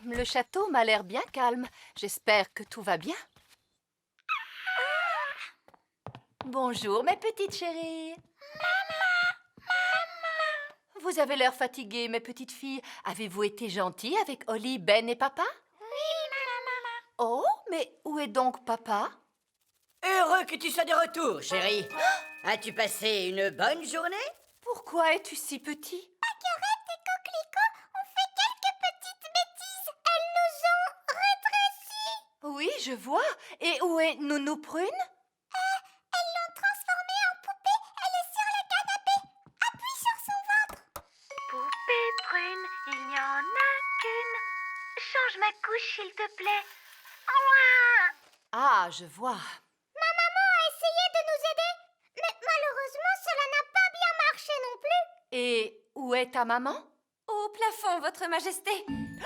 Le château m'a l'air bien calme. J'espère que tout va bien. Bonjour, mes petites chéries. Vous avez l'air fatiguées, mes petites filles. Avez-vous été gentilles avec Holly, Ben et papa? Oui, maman. Oh, mais où est donc papa? Heureux que tu sois de retour, chérie. As-tu passé une bonne journée? Pourquoi es-tu si petit? Paquerette et Coquelicot ont fait quelques petites bêtises. Elles nous ont rétrécis. Oui, je vois. Et où est Nounou Prune? Elles l'ont transformée en poupée. Elle est sur le canapé. Appuie sur son ventre. Poupée prune, il n'y en a qu'une. Change ma couche, s'il te plaît. Ah, je vois. Ma maman a essayé de nous aider, mais malheureusement, cela n'a pas bien marché non plus. Et où est ta maman? Au plafond, votre majesté.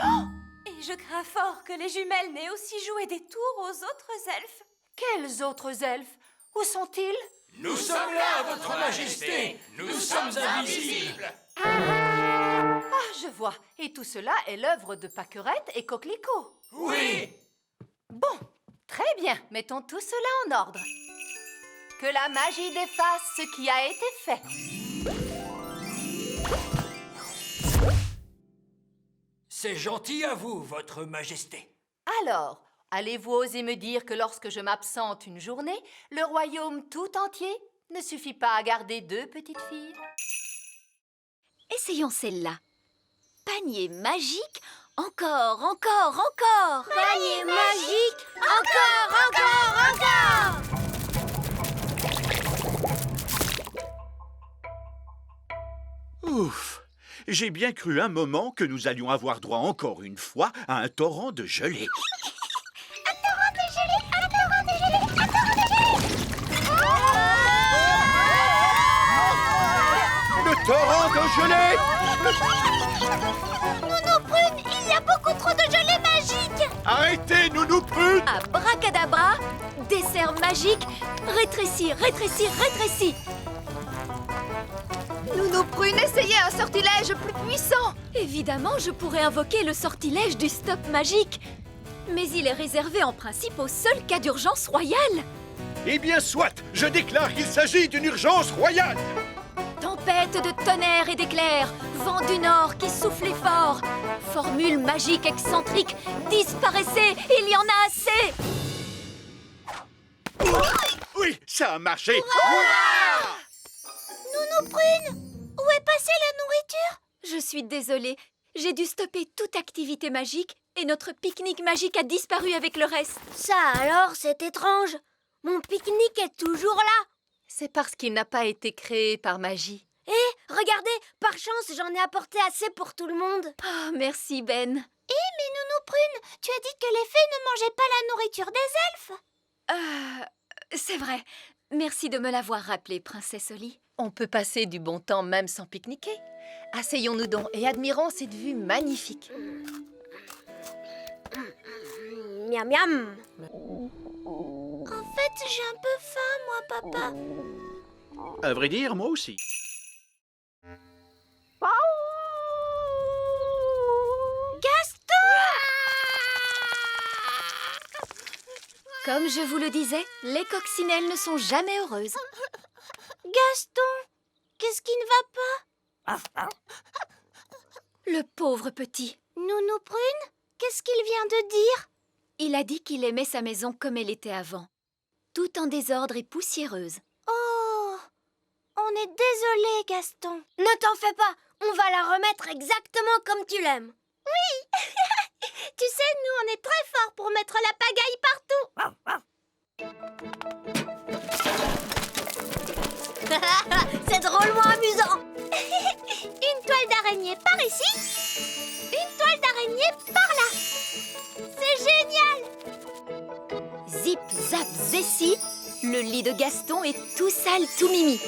Oh! Et je crains fort que les jumelles n'aient aussi joué des tours aux autres elfes. Quels autres elfes? Où sont-ils? Nous sommes là, votre majesté. Nous sommes invisibles. Ah, je vois. Et tout cela est l'œuvre de Paquerette et Coquelicot. Oui. Bon, très bien. Mettons tout cela en ordre. Que la magie défasse ce qui a été fait. C'est gentil à vous, votre majesté. Alors, allez-vous oser me dire que lorsque je m'absente une journée, le royaume tout entier ne suffit pas à garder 2 petites filles? Essayons celle-là. Panier magique, encore, encore, encore. Panier magique, encore, encore, encore. Ouf! J'ai bien cru un moment que nous allions avoir droit encore une fois à un torrent de gelée. Un torrent de gelée, un torrent de gelée, un torrent de gelée. Le torrent de gelée! Nounou Prune, il y a beaucoup trop de gelée magique. Arrêtez, Nounou Prune! Abracadabra, dessert magique, rétrécis, rétrécis, rétrécis. Nounou Prune, essayez un sortilège plus puissant. Évidemment, je pourrais invoquer le sortilège du stop magique. Mais il est réservé en principe au seul cas d'urgence royale. Eh bien, soit! Je déclare qu'il s'agit d'une urgence royale! Tempête de tonnerre et d'éclairs, vent du nord qui soufflait fort. Formule magique excentrique, disparaissez, il y en a assez. Oui, ça a marché! Nounou Prune, où est passée la nourriture? Je suis désolée, j'ai dû stopper toute activité magique et notre pique-nique magique a disparu avec le reste. Ça alors, c'est étrange. Mon pique-nique est toujours là. C'est parce qu'il n'a pas été créé par magie. Eh, regardez, par chance, j'en ai apporté assez pour tout le monde. Oh, merci Ben. Eh, mais Nounou Prune, tu as dit que les fées ne mangeaient pas la nourriture des elfes. C'est vrai. Merci de me l'avoir rappelé, princesse Holly. On peut passer du bon temps même sans pique-niquer. Asseyons-nous donc et admirons cette vue magnifique. Miam miam. En fait, j'ai un peu faim, moi, papa. À vrai dire, moi aussi. Comme je vous le disais, les coccinelles ne sont jamais heureuses. Gaston, qu'est-ce qui ne va pas? Le pauvre petit. Nounou Prune, qu'est-ce qu'il vient de dire? Il a dit qu'il aimait sa maison comme elle était avant. Tout en désordre et poussiéreuse. Oh, on est désolé, Gaston. Ne t'en fais pas, on va la remettre exactement comme tu l'aimes. Oui. Tu sais, nous, on est très forts pour mettre la pagaille partout. C'est drôlement amusant. Une toile d'araignée par ici, une toile d'araignée par là. C'est génial. Zip, zap, zessi, le lit de Gaston est tout sale, tout mimi.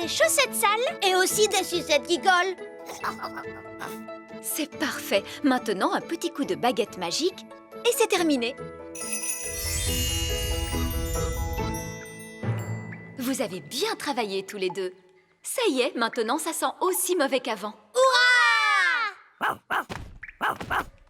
des chaussettes sales et aussi des sucettes qui collent. C'est parfait. Maintenant, un petit coup de baguette magique et c'est terminé. Vous avez bien travaillé tous les deux. Ça y est, maintenant ça sent aussi mauvais qu'avant.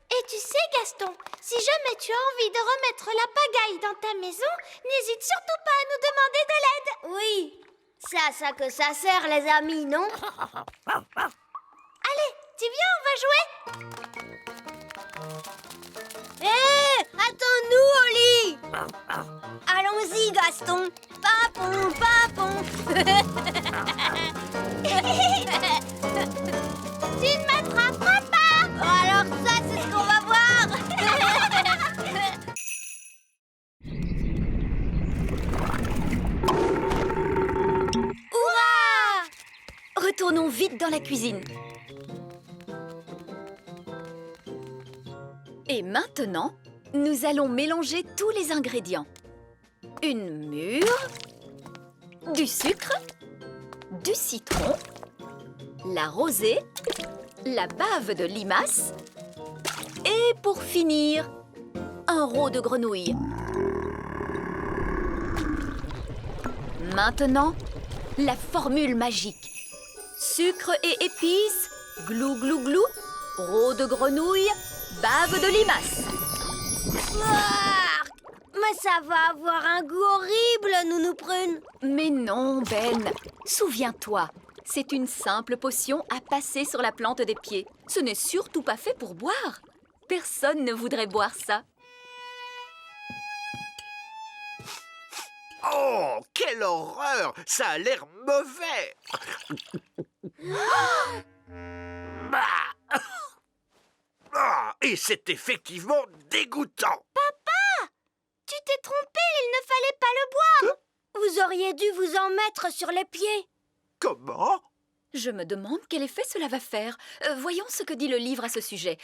Et tu sais, Gaston, si jamais tu as envie de remettre la pagaille dans ta maison, n'hésite surtout pas à nous demander de l'aide. Oui, c'est à ça que ça sert, les amis, non? Allez, tu viens, on va jouer. Hé, attends-nous, Oli. Allons-y, Gaston. Papon, papon. Tu ne m'attraperas pas. Alors ça, c'est ce qu'on va voir. Hurrah! Retournons vite dans la cuisine. Et maintenant, nous allons mélanger tous les ingrédients. Une mûre, du sucre, du citron, la rosée, la bave de limace et pour finir, un rot de grenouille. Maintenant, la formule magique. Sucre et épices, glou glou glou, rot de grenouille, bave de limace. Ouah! Mais ça va avoir un goût horrible, Nounou Prune. Mais non, Ben. Souviens-toi, c'est une simple potion à passer sur la plante des pieds. Ce n'est surtout pas fait pour boire. Personne ne voudrait boire ça. Oh, quelle horreur! Ça a l'air mauvais! Et c'est effectivement dégoûtant! Tu t'es trompé, il ne fallait pas le boire. Vous auriez dû vous en mettre sur les pieds. Comment? Je me demande quel effet cela va faire. Voyons ce que dit le livre à ce sujet.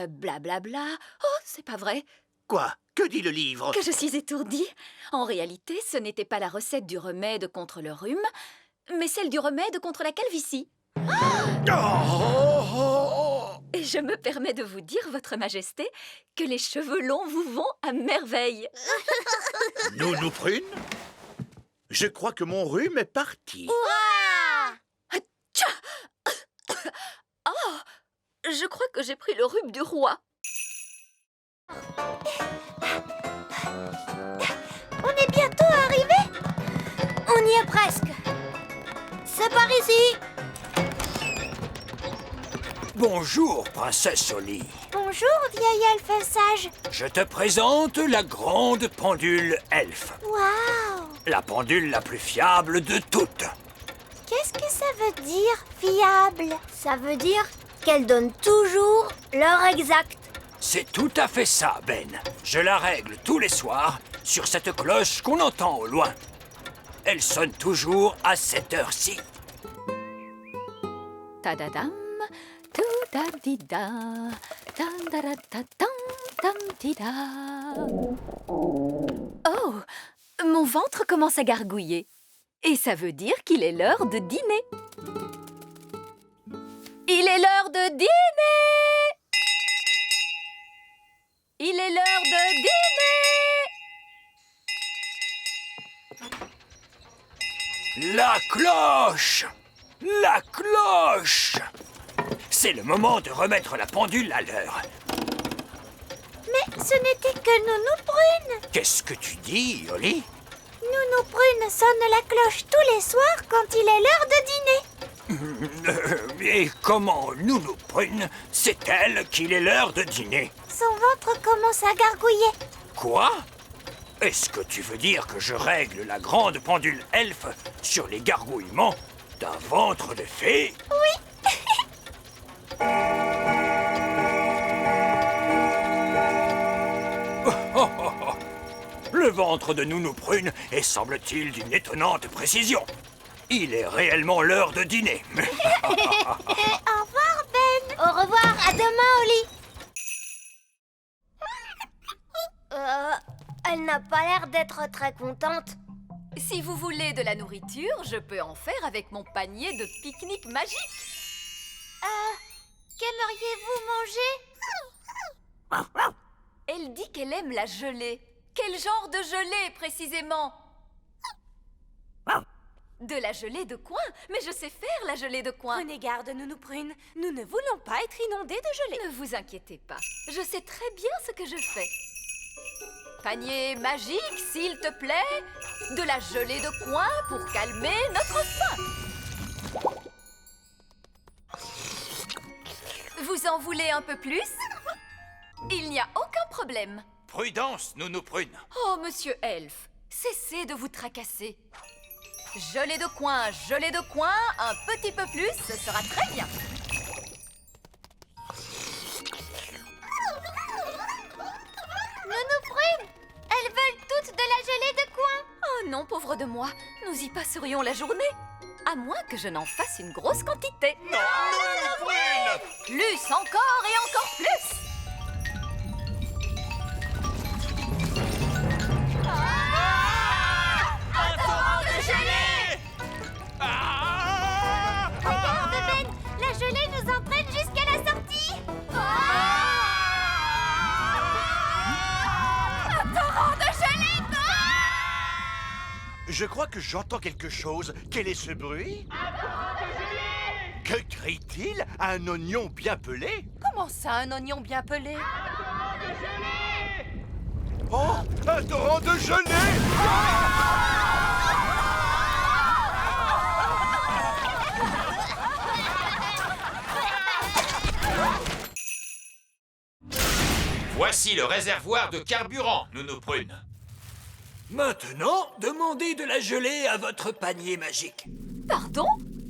Blablabla. Oh, c'est pas vrai. Quoi? Que dit le livre? Que je suis étourdie. En réalité, ce n'était pas la recette du remède contre le rhume, mais celle du remède contre la calvitie. Et je me permets de vous dire, Votre Majesté, que les cheveux longs vous vont à merveille. Nounou Prune? Je crois que mon rhume est parti. Oh, je crois que j'ai pris le rhume du roi. On est bientôt arrivé. On y est presque. C'est par ici. Bonjour, princesse Oli. Bonjour, vieil elfe sage. Je te présente la grande pendule elfe. Waouh! La pendule la plus fiable de toutes. Qu'est-ce que ça veut dire, fiable? Ça veut dire qu'elle donne toujours l'heure exacte. C'est tout à fait ça, Ben. Je la règle tous les soirs sur cette cloche qu'on entend au loin. Elle sonne toujours à cette heure-ci. Tadadam, toudadida, tandaratatam, tamdida. Oh, mon ventre commence à gargouiller. Et ça veut dire qu'il est l'heure de dîner. Il est l'heure de dîner! Il est l'heure de dîner! La cloche! La cloche! C'est le moment de remettre la pendule à l'heure. Mais ce n'était que Nounou Prune. Qu'est-ce que tu dis, Oli? Nounou Prune sonne la cloche tous les soirs quand il est l'heure de dîner. Et comment Nounou Prune sait-elle qu'il est l'heure de dîner? Son ventre commence à gargouiller. Quoi? Est-ce que tu veux dire que je règle la grande pendule elfe sur les gargouillements d'un ventre de fée? Oui. Le ventre de Nounou Prune est, semble-t-il, d'une étonnante précision. Il est réellement l'heure de dîner. Au revoir, Ben. Au revoir, à demain, Oli. Elle n'a pas l'air d'être très contente. Si vous voulez de la nourriture, je peux en faire avec mon panier de pique-nique magique. Qu'aimeriez-vous manger? Elle dit qu'elle aime la gelée. Quel genre de gelée, précisément? De la gelée de coin? Mais je sais faire la gelée de coin. Prenez garde, Nounou Prune. Nous ne voulons pas être inondés de gelée. Ne vous inquiétez pas. Je sais très bien ce que je fais. Panier magique, s'il te plaît. De la gelée de coin pour calmer notre faim. Vous en voulez un peu plus? Il n'y a aucun problème. Prudence, Nounou Prune. Oh, monsieur Elf, cessez de vous tracasser. Gelée de coin, un petit peu plus, ce sera très bien. Nounou Prune, elles veulent toutes de la gelée de coin. Oh non, pauvre de moi, nous y passerions la journée. À moins que je n'en fasse une grosse quantité. Non, Nounou Prune! Plus encore et encore plus. Regarde, Ben, la gelée nous entraîne jusqu'à la sortie. Un torrent de gelée! Je crois que j'entends quelque chose. Quel est ce bruit? Que crie-t-il? Un oignon bien pelé? Comment ça, un oignon bien pelé? Oh, un torrent de gelée! Voici le réservoir de carburant, Nounou Prune. Maintenant, demandez de la gelée à votre panier magique. Pardon?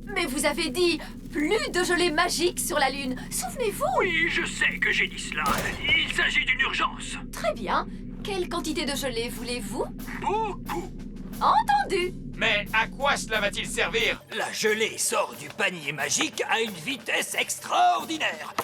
Mais vous avez dit plus de gelée magique sur la Lune. Souvenez-vous? Oui, je sais que j'ai dit cela. Il s'agit d'une urgence. Très bien. Quelle quantité de gelée voulez-vous? Beaucoup. Entendu. Mais à quoi cela va-t-il servir? La gelée sort du panier magique à une vitesse extraordinaire.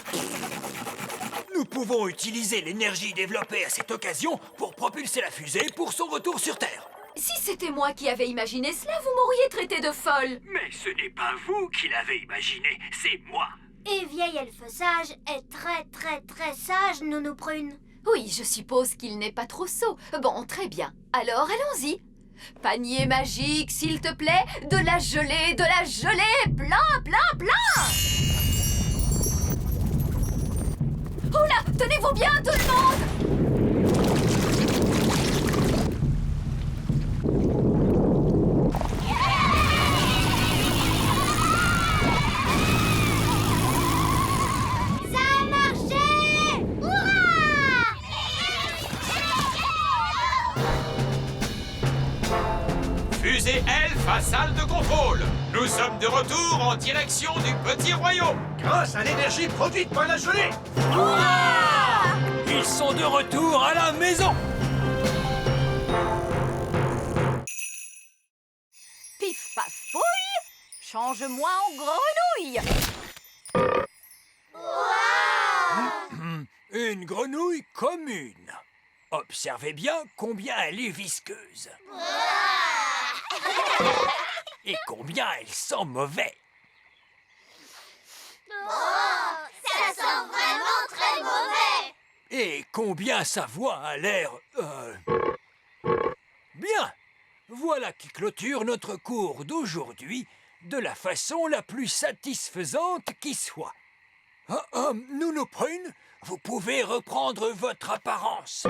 Nous pouvons utiliser l'énergie développée à cette occasion pour propulser la fusée pour son retour sur Terre. Si c'était moi qui avais imaginé cela, vous m'auriez traité de folle. Mais ce n'est pas vous qui l'avez imaginé, c'est moi. Et vieil elfe sage est très très très sage, Nounou Prune. Oui, je suppose qu'il n'est pas trop sot. Bon, très bien. Alors, allons-y. Panier magique, s'il te plaît. De la gelée, plein, plein, plein. Oula, tenez-vous bien, tout le monde. Ça a marché! Hurrah! Fusée Elf à salle de contrôle. Nous sommes de retour en direction du petit royaume. Grâce à l'énergie produite par la gelée! Ils sont de retour à la maison. Pif paf pouille, change-moi en grenouille. Une grenouille commune. Observez bien combien elle est visqueuse. Et combien elle sent mauvais. Ça sent vraiment très mauvais! Et combien sa voix a l'air... Bien. Voilà qui clôture notre cours d'aujourd'hui de la façon la plus satisfaisante qui soit. Nounou Prune, vous pouvez reprendre votre apparence.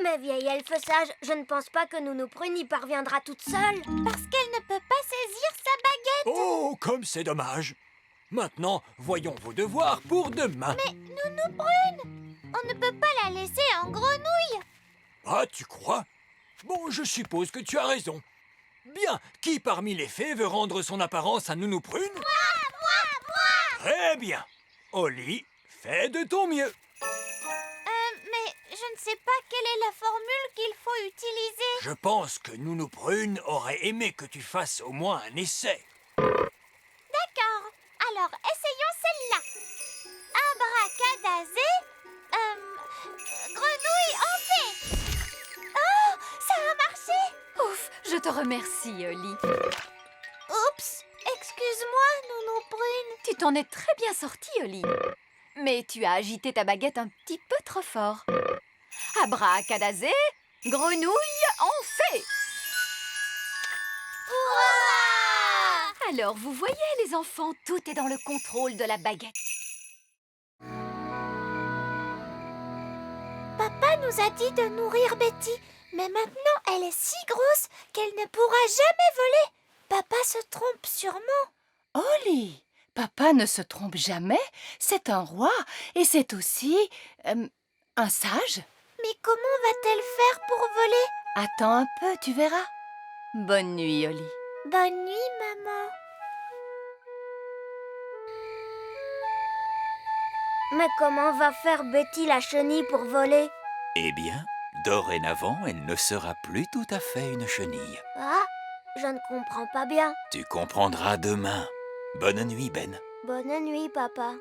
Mais vieil elfe sage, je ne pense pas que Nounou Prune y parviendra toute seule. Parce qu'elle ne peut pas saisir sa baguette. Oh, comme c'est dommage. Maintenant, voyons vos devoirs pour demain. Mais Nounou Prune, on ne peut pas la laisser en grenouille. Ah, tu crois? Bon, je suppose que tu as raison. Bien, qui parmi les fées veut rendre son apparence à Nounou Prune? Moi! Très bien. Oli, fais de ton mieux. Mais je ne sais pas quelle est la formule qu'il faut utiliser. Je pense que Nounou Prune aurait aimé que tu fasses au moins un essai. D'accord. Alors, essayons celle-là. Abracadazé. Grenouille en paix. Oh, ça a marché. Ouf, je te remercie, Oli. Oups, excuse-moi, Nounou Prune. Tu t'en es très bien sortie, Oli. Mais tu as agité ta baguette un petit peu trop fort. Abracadazé, grenouille en fait. Alors, vous voyez, les enfants, tout est dans le contrôle de la baguette. Papa nous a dit de nourrir Betty, mais maintenant elle est si grosse qu'elle ne pourra jamais voler. Papa se trompe sûrement. Oli, papa ne se trompe jamais. C'est un roi et c'est aussi un sage. Mais comment va-t-elle faire pour voler? Attends un peu, tu verras. Bonne nuit, Oli. Bonne nuit, maman. Mais comment va faire Betty la chenille pour voler? Eh bien, dorénavant, elle ne sera plus tout à fait une chenille. Ah, je ne comprends pas bien. Tu comprendras demain. Bonne nuit, Ben. Bonne nuit, papa.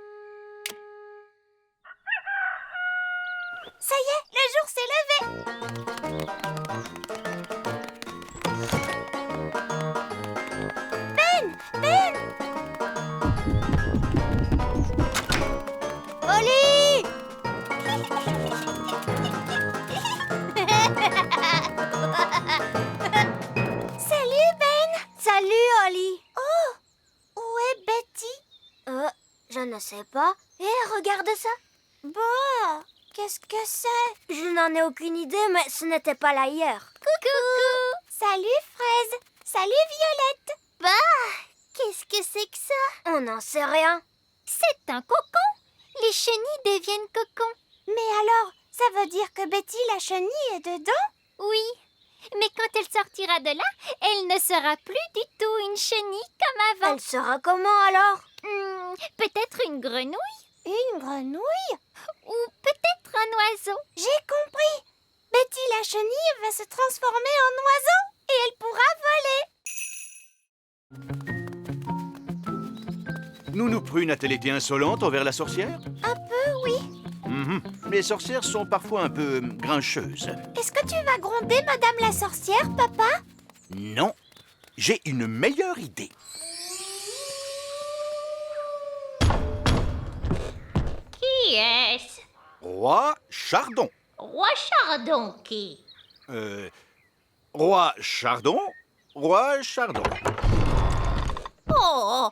Ça y est, le jour s'est levé. Ben! Oli! Salut, Ben! Salut, Oli! Oh! Où est Betty? Je ne sais pas. Regarde ça. Bah, qu'est-ce que c'est? Je n'en ai aucune idée, mais ce n'était pas là hier. Coucou! Salut, Fraise! Salut, Violette! Bah, qu'est-ce que c'est que ça? On n'en sait rien. C'est un cocon. Les chenilles deviennent cocons. Mais alors, ça veut dire que Betty la chenille est dedans? Oui, mais quand elle sortira de là, elle ne sera plus du tout une chenille comme avant. Elle sera comment alors? Peut-être une grenouille? Une grenouille? Ou peut-être un oiseau? J'ai compris. Betty la chenille va se transformer en oiseau et elle pourra voler. Nounou Prune a-t-elle été insolente envers la sorcière? Un peu, oui. Les sorcières sont parfois un peu grincheuses. Est-ce que tu vas gronder Madame la sorcière, papa? Non, j'ai une meilleure idée. Qui est-ce? Roi Chardon. Roi Chardon qui? Roi Chardon. Roi Chardon. Oh,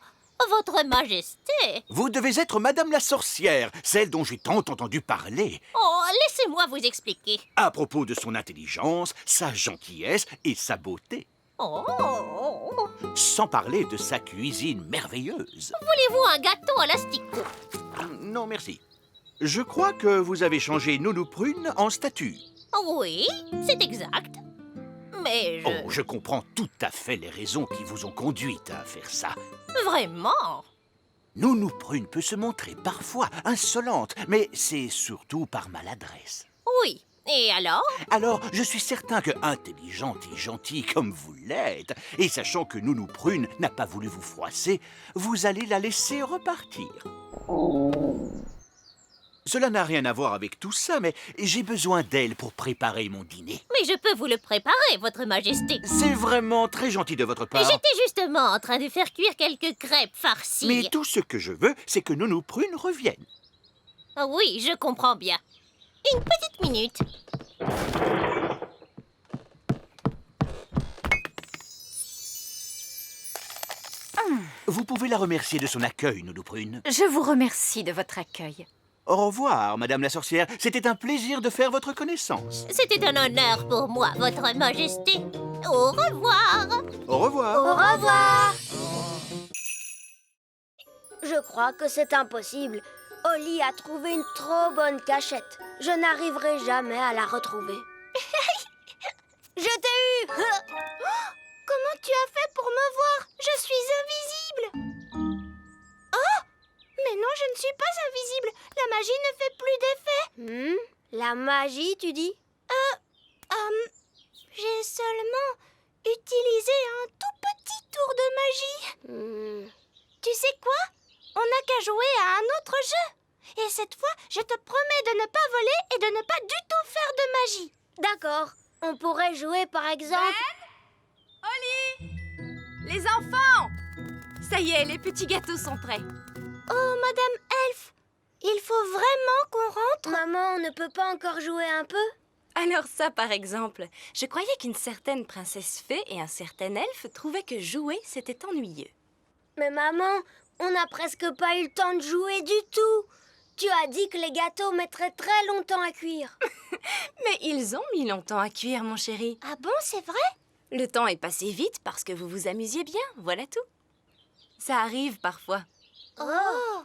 votre majesté. Vous devez être Madame la sorcière, celle dont j'ai tant entendu parler. Oh, laissez-moi vous expliquer. À propos de son intelligence, sa gentillesse et sa beauté. Oh. Sans parler de sa cuisine merveilleuse. Voulez-vous un gâteau à l'asticot? Non, merci. Je crois que vous avez changé Nounou Prune en statue. Oui, c'est exact. Mais Oh, je comprends tout à fait les raisons qui vous ont conduite à faire ça. Vraiment? Nounou Prune peut se montrer parfois insolente, mais c'est surtout par maladresse. Oui. Et alors? Alors, je suis certain que intelligente et gentille comme vous l'êtes, et sachant que Nounou Prune n'a pas voulu vous froisser, vous allez la laisser repartir. Cela n'a rien à voir avec tout ça, mais j'ai besoin d'elle pour préparer mon dîner. Mais je peux vous le préparer, votre majesté. C'est vraiment très gentil de votre part. J'étais justement en train de faire cuire quelques crêpes farcies. Mais tout ce que je veux, c'est que Nounou Prune revienne. Oui, je comprends bien. Une petite minute. Vous pouvez la remercier de son accueil, Nounou Prune. Je vous remercie de votre accueil. Au revoir, Madame la sorcière. C'était un plaisir de faire votre connaissance. C'était un honneur pour moi, votre majesté. Au revoir. Au revoir. Au revoir. Je crois que c'est impossible. Oli a trouvé une trop bonne cachette. Je n'arriverai jamais à la retrouver. Je t'ai eu. Comment tu as fait pour me voir? Je suis invisible. Oh! Mais non, je ne suis pas invisible. La magie ne fait plus d'effet. La magie, tu dis? J'ai seulement utilisé un tout petit tour de magie. Tu sais quoi? On n'a qu'à jouer à un autre jeu. Et cette fois, je te promets de ne pas voler et de ne pas du tout faire de magie. D'accord. On pourrait jouer par exemple... Ben? Les enfants! Ça y est, les petits gâteaux sont prêts. Oh, Madame Elf, il faut vraiment qu'on rentre? Maman, on ne peut pas encore jouer un peu? Alors ça, par exemple, je croyais qu'une certaine princesse fée et un certain elfe trouvaient que jouer, c'était ennuyeux. Mais maman, on n'a presque pas eu le temps de jouer du tout. Tu as dit que les gâteaux mettraient très longtemps à cuire. Mais ils ont mis longtemps à cuire, mon chéri. Ah bon, c'est vrai? Le temps est passé vite parce que vous vous amusiez bien, voilà tout. Ça arrive parfois. Oh!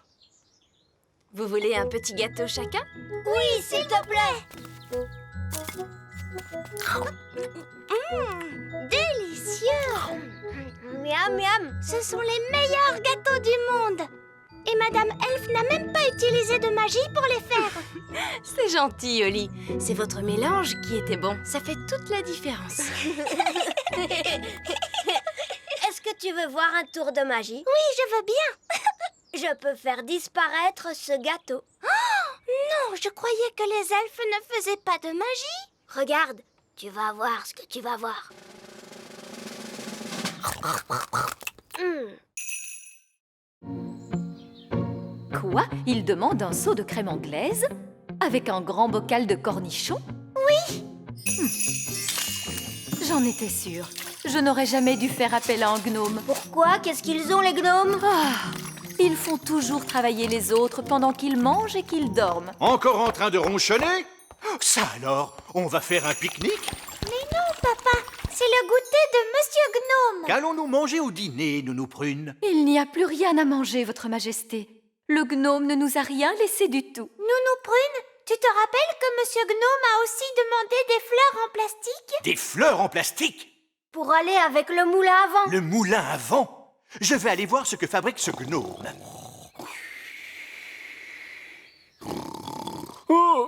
Vous voulez un petit gâteau chacun? Oui, s'il te plaît! Délicieux! Miam, miam! Ce sont les meilleurs gâteaux du monde! Et Madame Elf n'a même pas utilisé de magie pour les faire! C'est gentil, Oli. C'est votre mélange qui était bon. Ça fait toute la différence. Est-ce que tu veux voir un tour de magie? Oui, je veux bien! Je peux faire disparaître ce gâteau. Oh, non, je croyais que les elfes ne faisaient pas de magie. Regarde, tu vas voir ce que tu vas voir. Quoi? Il demande un seau de crème anglaise? Avec un grand bocal de cornichons? Oui! J'en étais sûre. Je n'aurais jamais dû faire appel à un gnome. Pourquoi? Qu'est-ce qu'ils ont, les gnomes? Ils font toujours travailler les autres pendant qu'ils mangent et qu'ils dorment. Encore en train de ronchonner? Ça alors, on va faire un pique-nique? Mais non, papa, c'est le goûter de Monsieur Gnome. Qu'allons-nous manger au dîner, Nounou Prune? Il n'y a plus rien à manger, Votre Majesté. Le gnome ne nous a rien laissé du tout. Nounou Prune, tu te rappelles que Monsieur Gnome a aussi demandé des fleurs en plastique? Des fleurs en plastique? Pour aller avec le moulin à vent. Le moulin à vent? Je vais aller voir ce que fabrique ce gnome. Oh.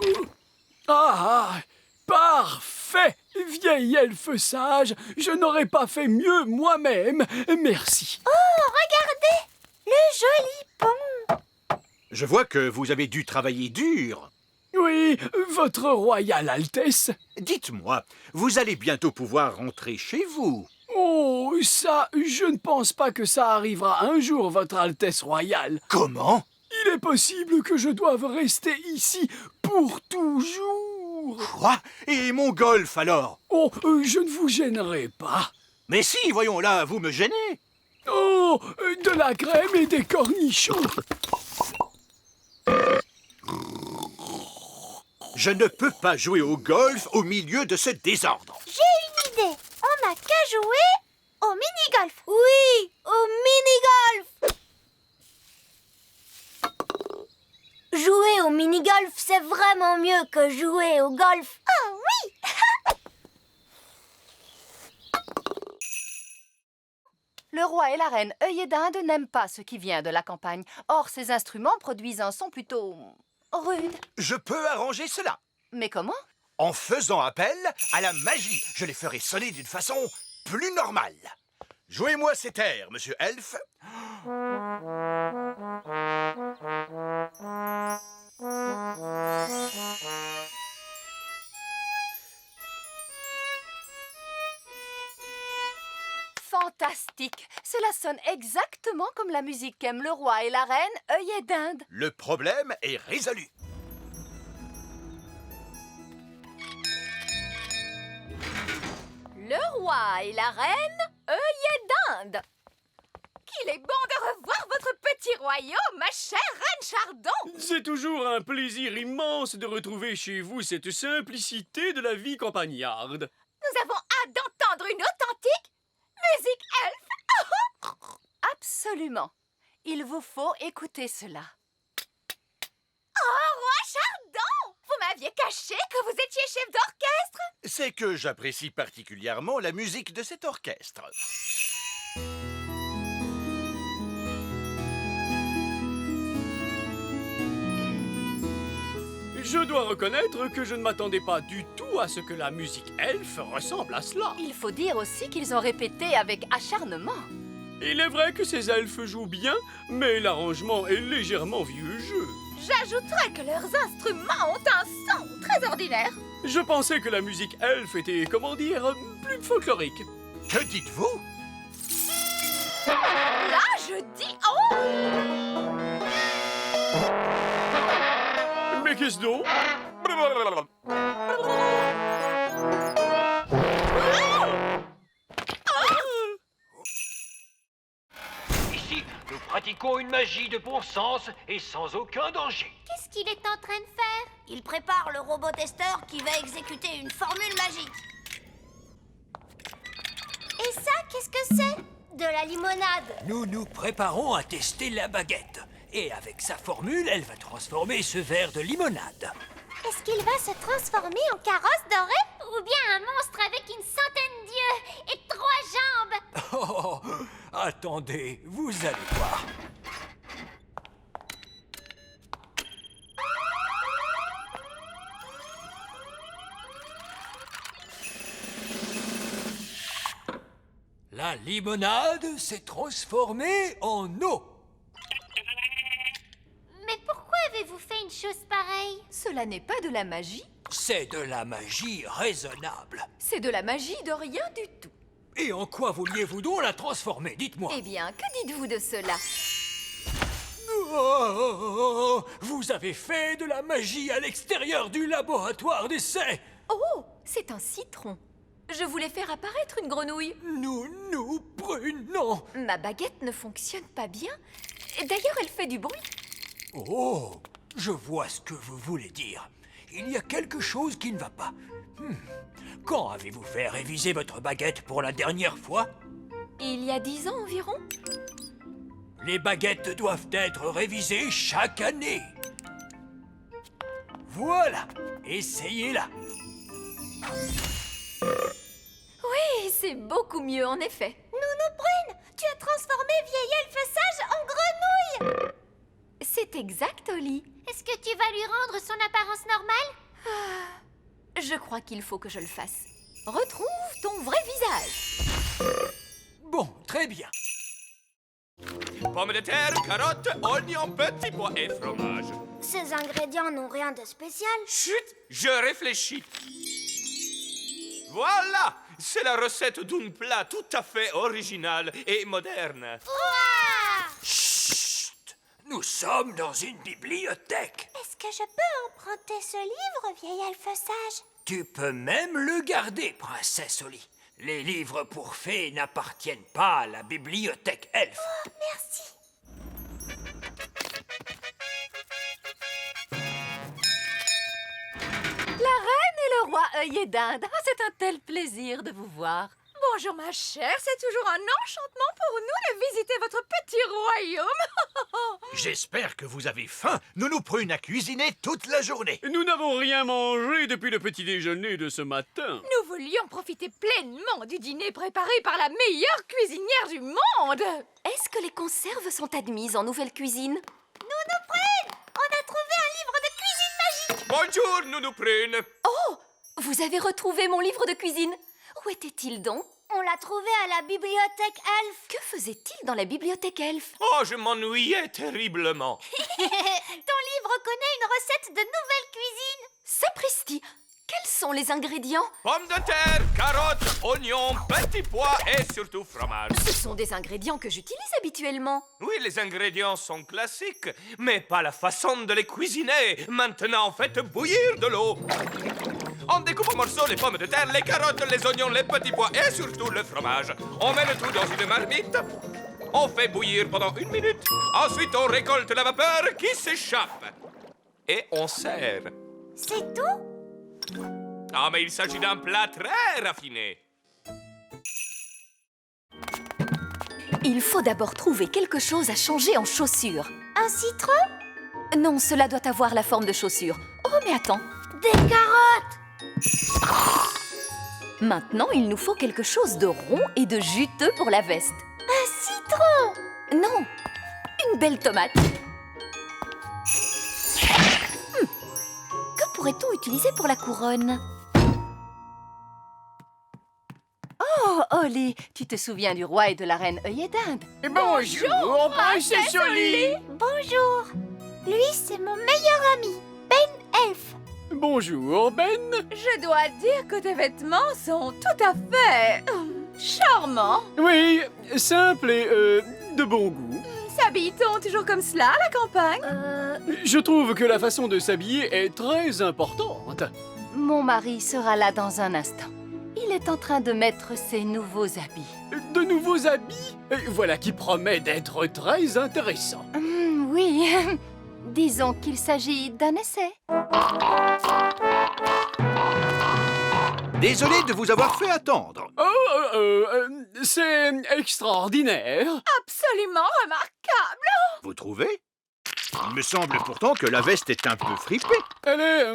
Ah, parfait! Vieil elfe sage, je n'aurais pas fait mieux moi-même. Merci. Oh, regardez! Le joli pont! Je vois que vous avez dû travailler dur. Oui, votre royale Altesse. Dites-moi, vous allez bientôt pouvoir rentrer chez vous. Oh, ça, je ne pense pas que ça arrivera un jour, votre Altesse royale. Comment? Il est possible que je doive rester ici pour toujours. Quoi? Et mon golf, alors? Oh, je ne vous gênerai pas. Mais si, voyons là, vous me gênez. Oh, de la crème et des cornichons. Je ne peux pas jouer au golf au milieu de ce désordre. J'ai une idée. On n'a qu'à jouer au mini-golf. Oui, au mini-golf. Jouer au mini-golf, c'est vraiment mieux que jouer au golf. Ah oui. Le roi et la reine œillet d'Inde n'aiment pas ce qui vient de la campagne. Or, ces instruments produisent un son plutôt rude. Je peux arranger cela. Mais comment? En faisant appel à la magie. Je les ferai sonner d'une façon plus normale. Jouez-moi cet air, monsieur Elfe. Fantastique! Cela sonne exactement comme la musique qu'aiment le roi et la reine œillet d'Inde. Le problème est résolu. Le roi et la reine œillet d'Inde. Qu'il est bon de revoir votre petit royaume, ma chère reine Chardon! C'est toujours un plaisir immense de retrouver chez vous cette simplicité de la vie campagnarde. Nous avons hâte d'entendre une authentique musique elfe. Absolument. Il vous faut écouter cela. Oh, roi Chardon! Vous m'aviez caché que vous étiez chef d'orchestre? C'est que j'apprécie particulièrement la musique de cet orchestre. Je dois reconnaître que je ne m'attendais pas du tout à ce que la musique elfe ressemble à cela. Il faut dire aussi qu'ils ont répété avec acharnement. Il est vrai que ces elfes jouent bien, mais l'arrangement est légèrement vieux jeu. J'ajouterais que leurs instruments ont un son très ordinaire. Je pensais que la musique elfe était, comment dire, plus folklorique. Que dites-vous? Là, je dis oh! Mais qu'est-ce donc? Ici, nous pratiquons une magie de bon sens et sans aucun danger. Qu'est-ce qu'il est en train de faire? Il prépare le robot testeur qui va exécuter une formule magique. Et ça, qu'est-ce que c'est? De la limonade. Nous nous préparons à tester la baguette. Et avec sa formule, elle va transformer ce verre de limonade. Est-ce qu'il va se transformer en carrosse dorée? Ou bien un monstre avec une centaine d'yeux et 3 jambes? Oh, attendez, vous allez voir. La limonade s'est transformée en eau. Mais pourquoi avez-vous fait une chose pareille? Cela n'est pas de la magie, C'est de la magie raisonnable. c'est de la magie de rien du tout. Et en quoi vouliez-vous donc la transformer? Dites-moi. Eh bien, que dites-vous de cela? Oh, vous avez fait de la magie à l'extérieur du laboratoire d'essai. Oh, c'est un citron. Je voulais faire apparaître une grenouille. Nous prunons. Ma baguette ne fonctionne pas bien. D'ailleurs, elle fait du bruit. Oh, je vois ce que vous voulez dire. Il y a quelque chose qui ne va pas. Quand avez-vous fait réviser votre baguette pour la dernière fois? Il y a 10 ans environ. Les baguettes doivent être révisées chaque année. Voilà, essayez-la. Oui, c'est beaucoup mieux en effet. Nounou Prune, tu as transformé vieil elfe sage en grenouille. C'est exact, Oli. Est-ce que tu vas lui rendre son apparence normale? Je crois qu'il faut que je le fasse. Retrouve ton vrai visage. Bon, très bien. Pommes de terre, carottes, oignons, petits pois et fromage. Ces ingrédients n'ont rien de spécial. Chut, je réfléchis. Voilà, c'est la recette d'un plat tout à fait original et moderne. Ouah! Chut! Nous sommes dans une bibliothèque. Est-ce que je peux emprunter ce livre, vieil elfe sage? Tu peux même le garder, princesse Oli. Les livres pour fées n'appartiennent pas à la bibliothèque elfe. Oh, merci. La reine et le roi œillet d'Inde. Ah, c'est un tel plaisir de vous voir. Bonjour ma chère, c'est toujours un enchantement pour nous de visiter votre petit royaume. J'espère que vous avez faim. Nounou Prune a cuisiné toute la journée. Nous n'avons rien mangé depuis le petit déjeuner de ce matin. Nous voulions profiter pleinement du dîner préparé par la meilleure cuisinière du monde. Est-ce que les conserves sont admises en nouvelle cuisine? Nounou Prune, on a trouvé un livre de cuisine magique. Bonjour, Nounou Prune. Oh, vous avez retrouvé mon livre de cuisine. Où était-il donc? On l'a trouvé à la bibliothèque elfe. Que faisait-il dans la bibliothèque elfe? Oh, je m'ennuyais terriblement. Ton livre connaît une recette de nouvelle cuisine. Sapristi! Quels sont les ingrédients? Pommes de terre, carottes, oignons, petits pois et surtout fromage. Ce sont des ingrédients que j'utilise habituellement. Oui, les ingrédients sont classiques, mais pas la façon de les cuisiner. Maintenant, faites bouillir de l'eau. On découpe en morceaux les pommes de terre, les carottes, les oignons, les petits pois et surtout le fromage. On met le tout dans une marmite. On fait bouillir pendant 1 minute. Ensuite, on récolte la vapeur qui s'échappe. Et on sert. C'est tout? Ah, mais il s'agit d'un plat très raffiné. Il faut d'abord trouver quelque chose à changer en chaussures. Un citron? Non, cela doit avoir la forme de chaussures. Oh, mais attends. Des carottes! Maintenant, il nous faut quelque chose de rond et de juteux pour la veste. Un citron! Non, une belle tomate. Que pourrait-on utiliser pour la couronne? Oh, Oli, tu te souviens du roi et de la reine œillet d'Inde? Bonjour, princesse Oli. Bonjour. Lui, c'est mon meilleur ami, Ben Elfe. Bonjour, Ben. Je dois dire que tes vêtements sont tout à fait Charmant. Oui, simple et de bon goût. S'habille-t-on toujours comme cela à la campagne? Je trouve que la façon de s'habiller est très importante. Mon mari sera là dans un instant. Il est en train de mettre ses nouveaux habits. De nouveaux habits? Voilà qui promet d'être très intéressant. Oui, disons qu'il s'agit d'un essai. Désolé de vous avoir fait attendre. Oh, c'est extraordinaire. Absolument remarquable. Vous trouvez? Il me semble pourtant que la veste est un peu fripée. Elle est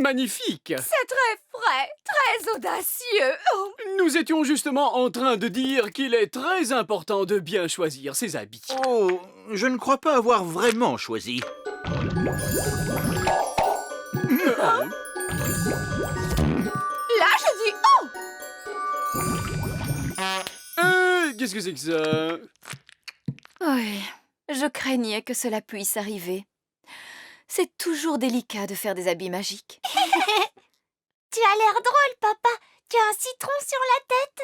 magnifique. C'est très frais, très audacieux. Oh. Nous étions justement en train de dire qu'il est très important de bien choisir ses habits. Oh, je ne crois pas avoir vraiment choisi. Là, je dis oh. Qu'est-ce que c'est que ça? Oui, je craignais que cela puisse arriver. C'est toujours délicat de faire des habits magiques. Tu as l'air drôle, papa. Tu as un citron sur la tête.